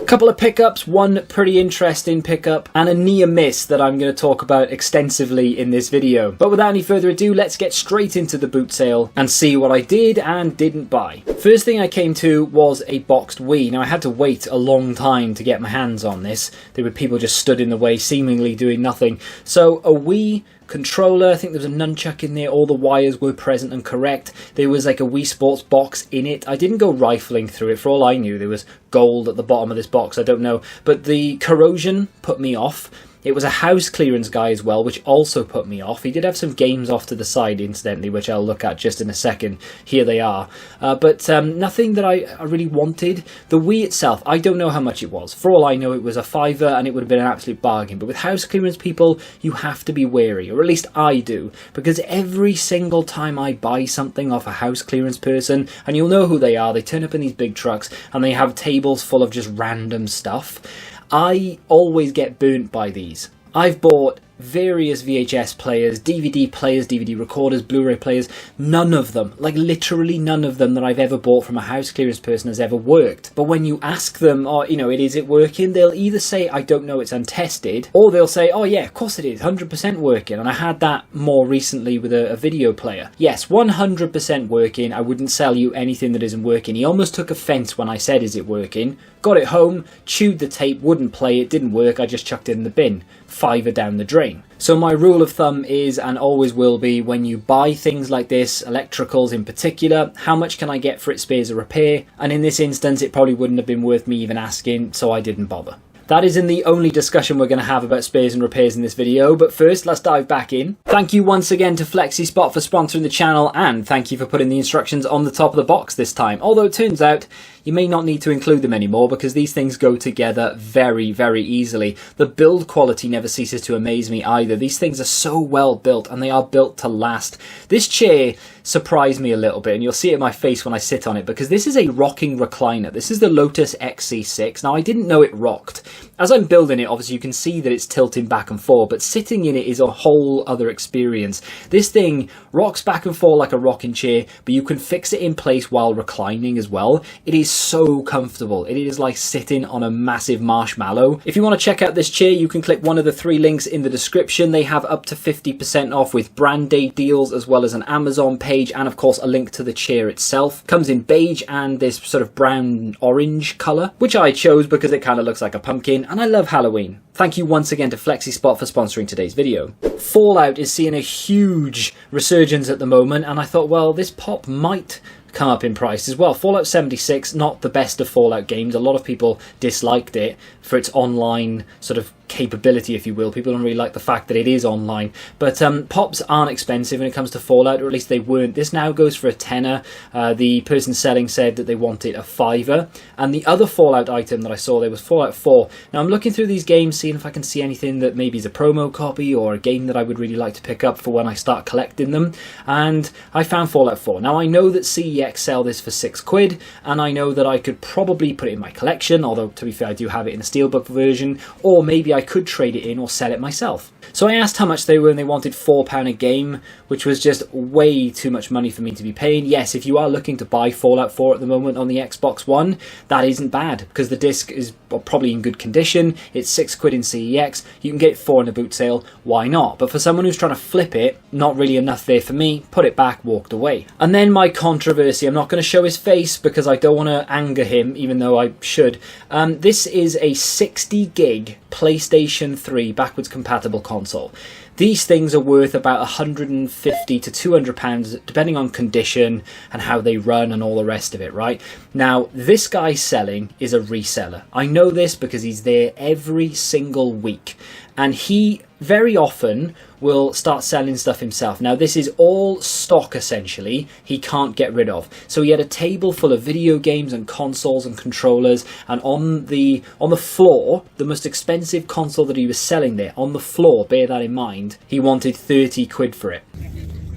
Couple of pickups, one pretty interesting pickup and a near miss that I'm going to talk about extensively in this video. But without any further ado, let's get straight into the boot sale and see what I did and didn't buy. First thing I came to was a boxed Wii. Now I had to wait a long time to get my hands on this. There were people just stood in the way, seemingly doing nothing. So a Wii controller, I think there was a nunchuck in there, all the wires were present and correct. There was like a Wii Sports box in it. I didn't go rifling through it. For all I knew, there was gold at the bottom of this box, I don't know. But the corrosion put me off. It was a house clearance guy as well, which also put me off. He did have some games off to the side, incidentally, which I'll look at just in a second. Here they are. But nothing that I really wanted. The Wii itself, I don't know how much it was. For all I know, it was a $5 and it would have been an absolute bargain. But with house clearance people, you have to be wary, or at least I do. Because every single time I buy something off a house clearance person, and you'll know who they are, they turn up in these big trucks and they have tables full of just random stuff. I always get burnt by these. I've bought various VHS players, DVD recorders, Blu-ray players. None of them, like literally none of them that I've ever bought from a house clearance person has ever worked. But when you ask them, is it working? They'll either say, I don't know, it's untested, or they'll say, oh yeah, of course it is, 100% working. And I had that more recently with a video player. Yes, 100% working. I wouldn't sell you anything that isn't working. He almost took offense when I said, is it working? Got it home, chewed the tape, wouldn't play it, didn't work, I just chucked it in the bin. $5 down the drain. So my rule of thumb is, and always will be, when you buy things like this, electricals in particular, how much can I get for it spares a repair? And in this instance, it probably wouldn't have been worth me even asking, so I didn't bother. That isn't the only discussion we're going to have about spares and repairs in this video, but first let's dive back in. Thank you once again to FlexiSpot for sponsoring the channel, and thank you for putting the instructions on the top of the box this time. Although it turns out you may not need to include them anymore because these things go together very, very easily. The build quality never ceases to amaze me either. These things are so well built and they are built to last. This chair surprised me a little bit, and you'll see it in my face when I sit on it, because this is a rocking recliner. This is the Lotus XC6. Now I didn't know it rocked. As I'm building it, obviously you can see that it's tilting back and forth, but sitting in it is a whole other experience. This thing rocks back and forth like a rocking chair, but you can fix it in place while reclining as well. It is so comfortable. It is like sitting on a massive marshmallow. If you want to check out this chair, you can click one of the 3 links in the description. They have up to 50% off with brand day deals, as well as an Amazon page, and of course a link to the chair itself. Comes in beige and this sort of brown orange colour, which I chose because it kind of looks like a pumpkin, and I love Halloween. Thank you once again to FlexiSpot for sponsoring today's video. Fallout is seeing a huge resurgence at the moment, and I thought, well, this pop might come up in price as well. Fallout 76, not the best of Fallout games. A lot of people disliked it for its online sort of capability, if you will. People don't really like the fact that it is online. But pops aren't expensive when it comes to Fallout, or at least they weren't. This now goes for a tenner. The person selling said that they wanted a $5. And the other Fallout item that I saw there was Fallout 4. Now I'm looking through these games, seeing if I can see anything that maybe is a promo copy or a game that I would really like to pick up for when I start collecting them. And I found Fallout 4. Now I know that CEX sell this for £6, and I know that I could probably put it in my collection, although to be fair I do have it in a steelbook version, or maybe I could trade it in or sell it myself. So I asked how much they were, and they wanted £4 a game, which was just way too much money for me to be paying. Yes, if you are looking to buy Fallout 4 at the moment on the Xbox One, that isn't bad, because the disc is probably in good condition. It's £6 in CEX. You can get it 4 in a boot sale. Why not? But for someone who's trying to flip it, not really enough there for me. Put it back, walked away. And then my controversy. I'm not going to show his face because I don't want to anger him, even though I should. This is a 60 gig PlayStation 3 backwards compatible console. These things are worth about £150 to £200, depending on condition and how they run and all the rest of it, right? Now, this guy selling is a reseller. I know this because he's there every single week. And he very often will start selling stuff himself. Now, this is all stock, essentially, he can't get rid of. So he had a table full of video games and consoles and controllers, and on the floor, the most expensive console that he was selling there, on the floor, bear that in mind, he wanted £30 for it.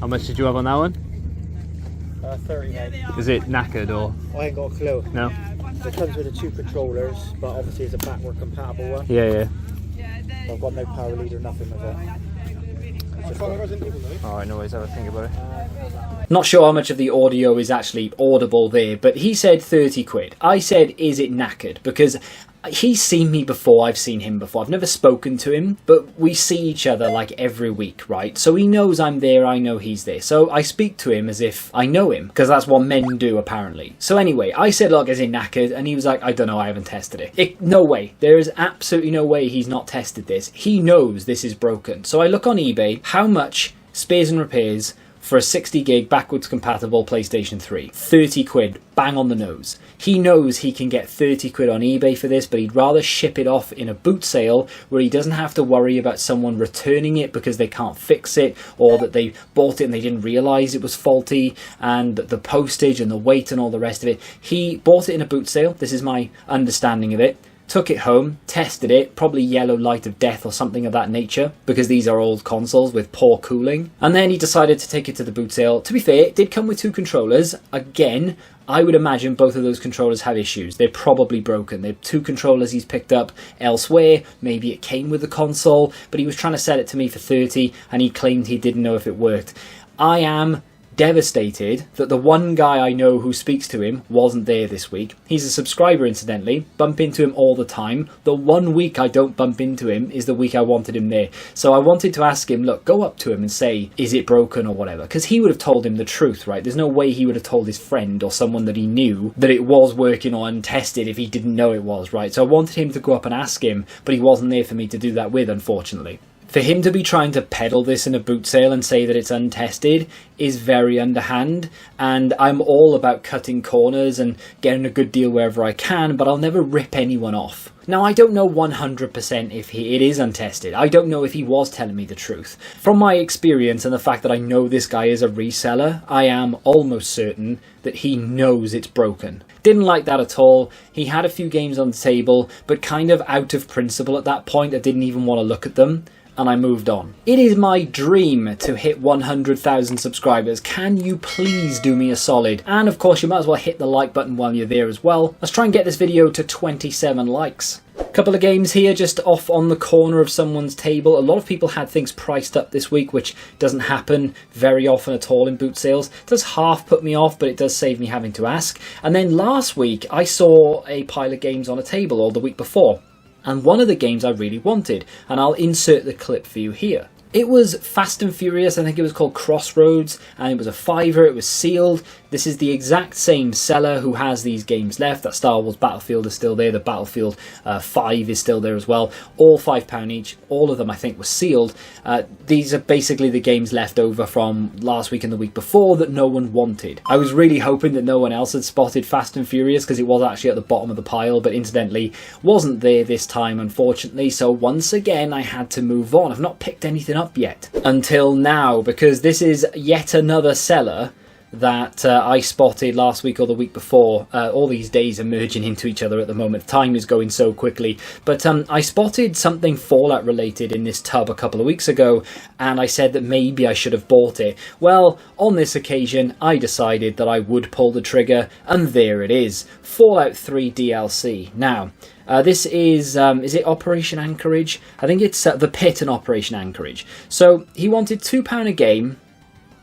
How much did you have on that one? 30, mate. Is it knackered or? I ain't got a clue. No? It comes with the 2 controllers, but obviously it's a backward compatible one. Yeah. I've got no power lead or nothing with it. Alright, no worries, have a think about it. Not sure how much of the audio is actually audible there, but he said £30. I said, is it knackered? Because He's seen me before, I've seen him before. I've never spoken to him, but we see each other like every week, right? So he knows I'm there, I know he's there. So I speak to him as if I know him, because that's what men do apparently. So anyway, I said, look, is it knackered? And he was like, I don't know, I haven't tested it. No way. There is absolutely no way he's not tested this. He knows this is broken. So I look on eBay, how much spares and repairs for a 60 gig backwards compatible PlayStation 3. 30 quid, bang on the nose. He knows he can get 30 quid on eBay for this, but he'd rather ship it off in a boot sale where he doesn't have to worry about someone returning it because they can't fix it, or that they bought it and they didn't realise it was faulty, and the postage and the weight and all the rest of it. He bought it in a boot sale, this is my understanding of it. Took it home, tested it, probably yellow light of death or something of that nature, because these are old consoles with poor cooling. And then he decided to take it to the boot sale. To be fair, it did come with 2 controllers. Again, I would imagine both of those controllers have issues. They're probably broken. They're 2 controllers he's picked up elsewhere. Maybe it came with the console, but he was trying to sell it to me for 30, and he claimed he didn't know if it worked. I am devastated that the one guy I know who speaks to him wasn't there this week. He's a subscriber, incidentally. Bump into him all the time. The one week I don't bump into him is the week I wanted him there. So I wanted to ask him, look, go up to him and say, is it broken or whatever? Because he would have told him the truth, right? There's no way he would have told his friend or someone that he knew that it was working or untested if he didn't know it was, right? So I wanted him to go up and ask him, but he wasn't there for me to do that with, unfortunately. For him to be trying to peddle this in a boot sale and say that it's untested is very underhand, and I'm all about cutting corners and getting a good deal wherever I can, but I'll never rip anyone off. Now, I don't know 100% if it is untested. I don't know if he was telling me the truth. From my experience and the fact that I know this guy is a reseller, I am almost certain that he knows it's broken. Didn't like that at all. He had a few games on the table, but kind of out of principle at that point, I didn't even want to look at them. And I moved on. It is my dream to hit 100,000 subscribers. Can you please do me a solid? And of course, you might as well hit the like button while you're there as well. Let's try and get this video to 27 likes. Couple of games here just off on the corner of someone's table. A lot of people had things priced up this week, which doesn't happen very often at all in boot sales. It does half put me off, but it does save me having to ask. And then last week, I saw a pile of games on a table, or the week before. And one of the games I really wanted, and I'll insert the clip for you here. It was Fast and Furious, I think it was called Crossroads, and it was a £5, it was sealed. This is the exact same seller who has these games left. That Star Wars Battlefield is still there, the Battlefield 5 is still there as well. All £5 each, all of them I think were sealed. These are basically the games left over from last week and the week before that no one wanted. I was really hoping that no one else had spotted Fast and Furious because it was actually at the bottom of the pile, but incidentally wasn't there this time, unfortunately. So once again I had to move on. I've not picked anything up yet until now, because this is yet another seller that I spotted last week or the week before. All these days are merging into each other at the moment. Time is going so quickly. But I spotted something Fallout related in this tub a couple of weeks ago, and I said that maybe I should have bought it. Well, on this occasion, I decided that I would pull the trigger, and there it is. Fallout 3 DLC. Now, this is it Operation Anchorage? I think it's The Pit and Operation Anchorage. So he wanted £2 a game,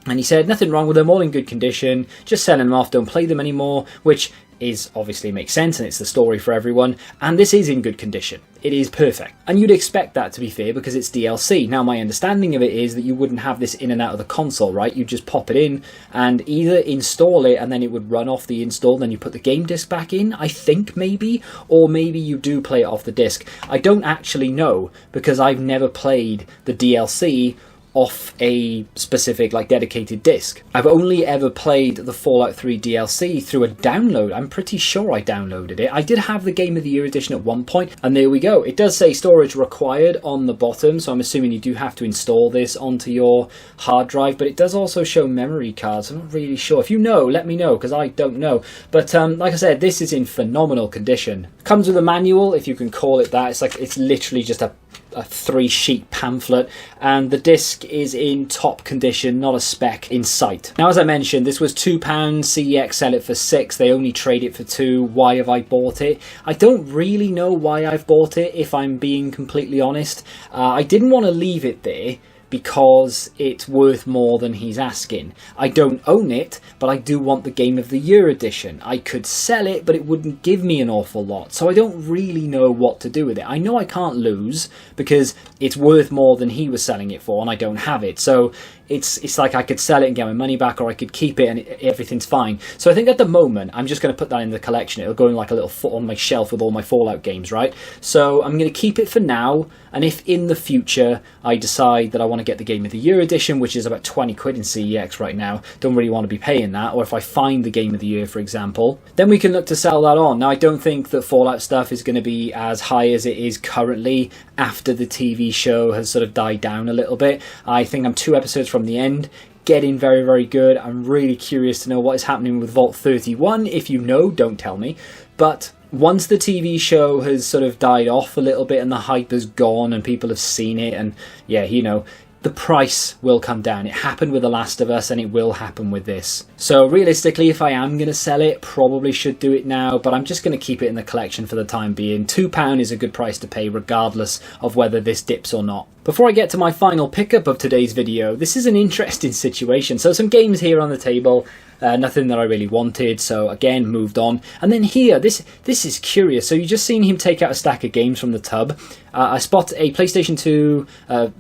and he said nothing wrong with them, all in good condition, just selling them off, don't play them anymore, which is obviously makes sense, and it's the story for everyone. And this is in good condition. It is perfect. And you'd expect that, to be fair, because it's DLC. Now, my understanding of it is that you wouldn't have this in and out of the console, right? You'd just pop it in and either install it and then it would run off the install, then you put the game disc back in, I think, maybe, or maybe you do play it off the disc. I don't actually know, because I've never played the DLC off a specific dedicated disc. I've only ever played the Fallout 3 DLC through a download. I'm pretty sure I downloaded it. I did have the Game of the Year edition at one point, and there we go. It does say storage required on the bottom, so I'm assuming you do have to install this onto your hard drive, but it does also show memory cards. I'm not really sure. If you know, let me know, because I don't know. But like I said, this is in phenomenal condition. Comes with a manual, if you can call it that. It's literally just a 3-sheet pamphlet, and the disc is in top condition, not a speck in sight. Now, as I mentioned, this was £2. CEX sell it for £6. They only trade it for £2. Why have I bought it? I don't really know why I've bought it, if I'm being completely honest. I didn't want to leave it there, because it's worth more than he's asking. I don't own it, but I do want the Game of the Year edition. I could sell it, but it wouldn't give me an awful lot, so I don't really know what to do with it. I know I can't lose because it's worth more than he was selling it for, and I don't have it. So it's like I could sell it and get my money back, or I could keep it and everything's fine. So I think at the moment I'm just going to put that in the collection. It'll go in like a little foot on my shelf with all my Fallout games, right? So I'm going to keep it for now, and if in the future I decide that I want to get the Game of the Year edition, which is about 20 quid in CEX right now, don't really want to be paying that, or if I find the Game of the Year, for example, then we can look to sell that on. Now, I don't think that Fallout stuff is going to be as high as it is currently after the TV show has sort of died down a little bit. I think I'm 2 episodes from the end, getting very, very good. I'm really curious to know what is happening with Vault 31. If you know, don't tell me. But once the TV show has sort of died off a little bit and the hype has gone and people have seen it, and yeah, you know, the price will come down. It happened with The Last of Us and it will happen with this. So realistically, if I am going to sell it, probably should do it now, but I'm just going to keep it in the collection for the time being. £2 is a good price to pay regardless of whether this dips or not. Before I get to my final pickup of today's video, this is an interesting situation. So some games here on the table, nothing that I really wanted, so again, moved on. And then here, this is curious. So you just seen him take out a stack of games from the tub. I spot a PlayStation 2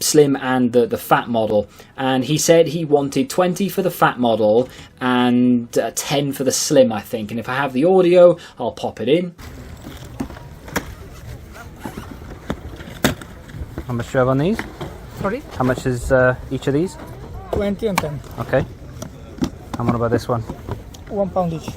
Slim and the fat model, and he said he wanted 20 for the fat model and 10 for the Slim, I think. And if I have the audio, I'll pop it in. How much do you have on these? Sorry? How much is each of these? 20 and 10. Okay. And what about this one? £1 each.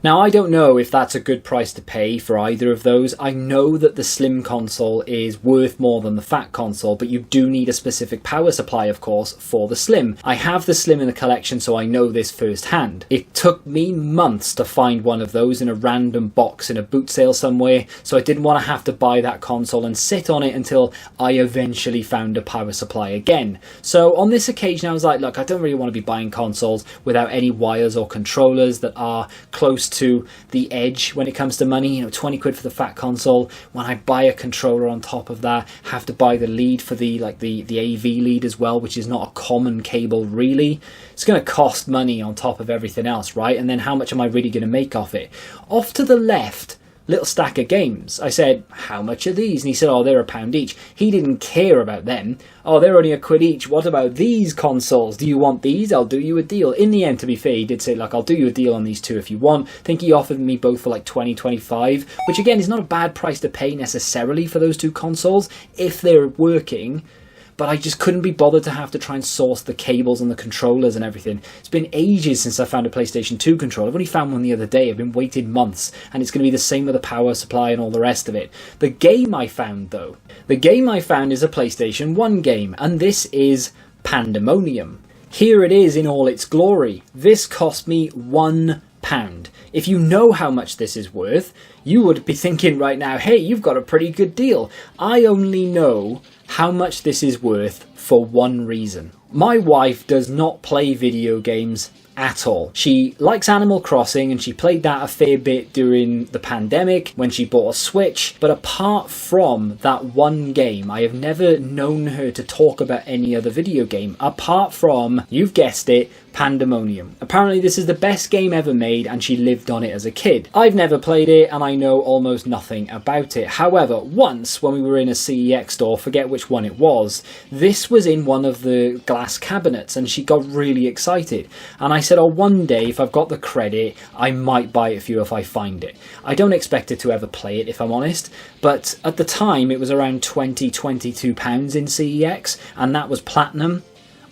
Now, I don't know if that's a good price to pay for either of those. I know that the Slim console is worth more than the Fat console, but you do need a specific power supply, of course, for the Slim. I have the Slim in the collection, so I know this firsthand. It took me months to find one of those in a random box in a boot sale somewhere, so I didn't want to have to buy that console and sit on it until I eventually found a power supply again. So on this occasion, I was like, look, I don't really want to be buying consoles without any wires or controllers that are close to the edge when it comes to money. You know, 20 quid for the Fat console. When I buy a controller on top of that, have to buy the lead for the AV lead as well, which is not a common cable really. It's going to cost money on top of everything else, right? And then how much am I really going to make off it? Off to the left, little stack of games. I said, how much are these? And he said, oh, they're £1 each. He didn't care about them. Oh, they're only £1 each. What about these consoles? Do you want these? I'll do you a deal. In the end, to be fair, he did say, like, I'll do you a deal on these two if you want. I think he offered me both for like 20, 25, which again is not a bad price to pay necessarily for those two consoles if they're working. But I just couldn't be bothered to have to try and source the cables and the controllers and everything. It's been ages since I found a PlayStation 2 controller. I've only found one the other day. I've been waiting months, and it's going to be the same with the power supply and all the rest of it. The game I found, though, is a PlayStation 1 game, and this is Pandemonium. Here it is in all its glory. This cost me £1. If you know how much this is worth, you would be thinking right now, hey, you've got a pretty good deal. I only know how much this is worth for one reason. My wife does not play video games at all. She likes Animal Crossing and she played that a fair bit during the pandemic when she bought a Switch, but apart from that one game, I have never known her to talk about any other video game apart from, you've guessed it, Pandemonium. Apparently this is the best game ever made and she lived on it as a kid. I've never played it and I know almost nothing about it. However, once when we were in a CEX store, forget which one it was, this was in one of the glass cabinets and she got really excited. And I said, oh, one day if I've got the credit, I might buy it for you if I find it. I don't expect her to ever play it if I'm honest, but at the time it was around £22 in CEX and that was platinum.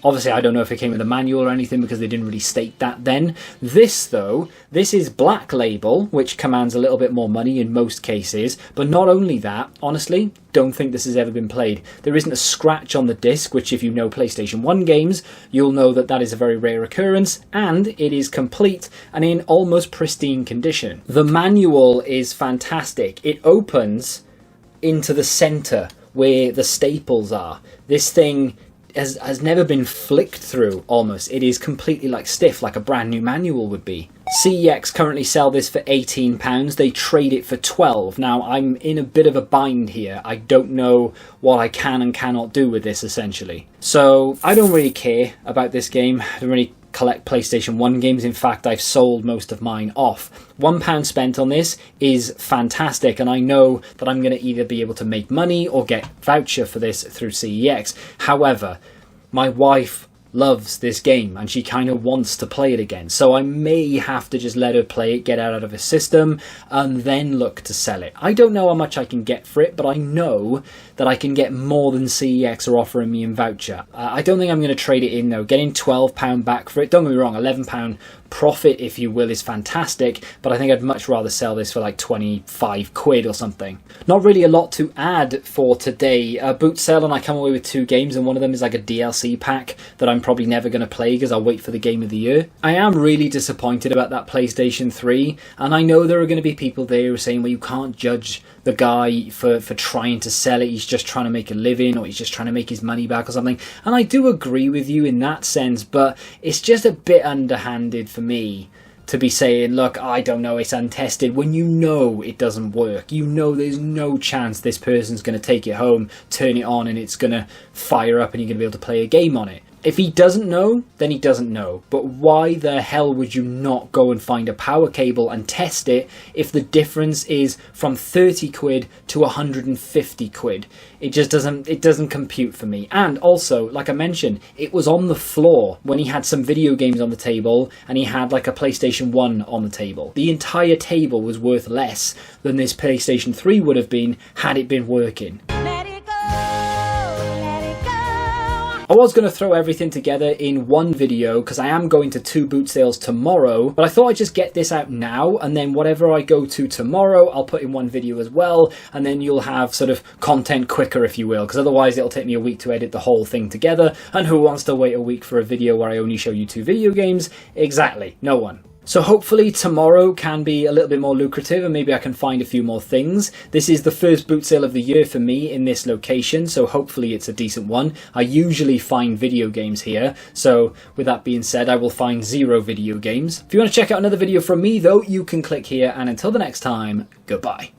Obviously, I don't know if it came with a manual or anything because they didn't really state that then. This, though, this is Black Label, which commands a little bit more money in most cases. But not only that, honestly, don't think this has ever been played. There isn't a scratch on the disc, which if you know PlayStation 1 games, you'll know that that is a very rare occurrence. And it is complete and in almost pristine condition. The manual is fantastic. It opens into the center where the staples are. This thing has never been flicked through almost. It is completely like stiff, like a brand new manual would be. CEX currently sell this for £18. They trade it for 12. Now, I'm in a bit of a bind here. I don't know what I can and cannot do with this, essentially. So, I don't really care about this game. I don't really collect PlayStation 1 games. In fact, I've sold most of mine off. £1 spent on this is fantastic, and I know that I'm going to either be able to make money or get voucher for this through CEX. However, my wife loves this game and she kind of wants to play it again, so I may have to just let her play it, get out of her system, and then look to sell it. I don't know how much I can get for it, but I know that I can get more than CEX are offering me in voucher. I don't think I'm going to trade it in though. Getting £12 back for it, don't get me wrong, £11 profit if you will is fantastic, but I think I'd much rather sell this for like 25 quid or something. Not really a lot to add for today. Boot sale, and I come away with 2 games, and one of them is like a DLC pack that I'm probably never going to play because I'll wait for the game of the year. I am really disappointed about that PlayStation 3, and I know there are going to be people there who are saying, well, you can't judge the guy for trying to sell it, he's just trying to make a living, or he's just trying to make his money back or something. And I do agree with you in that sense, but it's just a bit underhanded for me to be saying, look, I don't know, it's untested, when you know it doesn't work. You know there's no chance this person's going to take it home, turn it on, and it's going to fire up and you're going to be able to play a game on it. If he doesn't know, then he doesn't know. But why the hell would you not go and find a power cable and test it if the difference is from 30 quid to 150 quid? It just doesn't compute for me. And also, like I mentioned, it was on the floor when he had some video games on the table and he had like a PlayStation 1 on the table. The entire table was worth less than this PlayStation 3 would have been had it been working. I was going to throw everything together in one video because I am going to 2 boot sales tomorrow, but I thought I'd just get this out now, and then whatever I go to tomorrow I'll put in one video as well, and then you'll have sort of content quicker, if you will, because otherwise it'll take me a week to edit the whole thing together, and who wants to wait a week for a video where I only show you 2 video games? Exactly, no one. So hopefully tomorrow can be a little bit more lucrative and maybe I can find a few more things. This is the first boot sale of the year for me in this location, so hopefully it's a decent one. I usually find video games here, so with that being said, I will find 0 video games. If you want to check out another video from me though, you can click here, and until the next time, goodbye.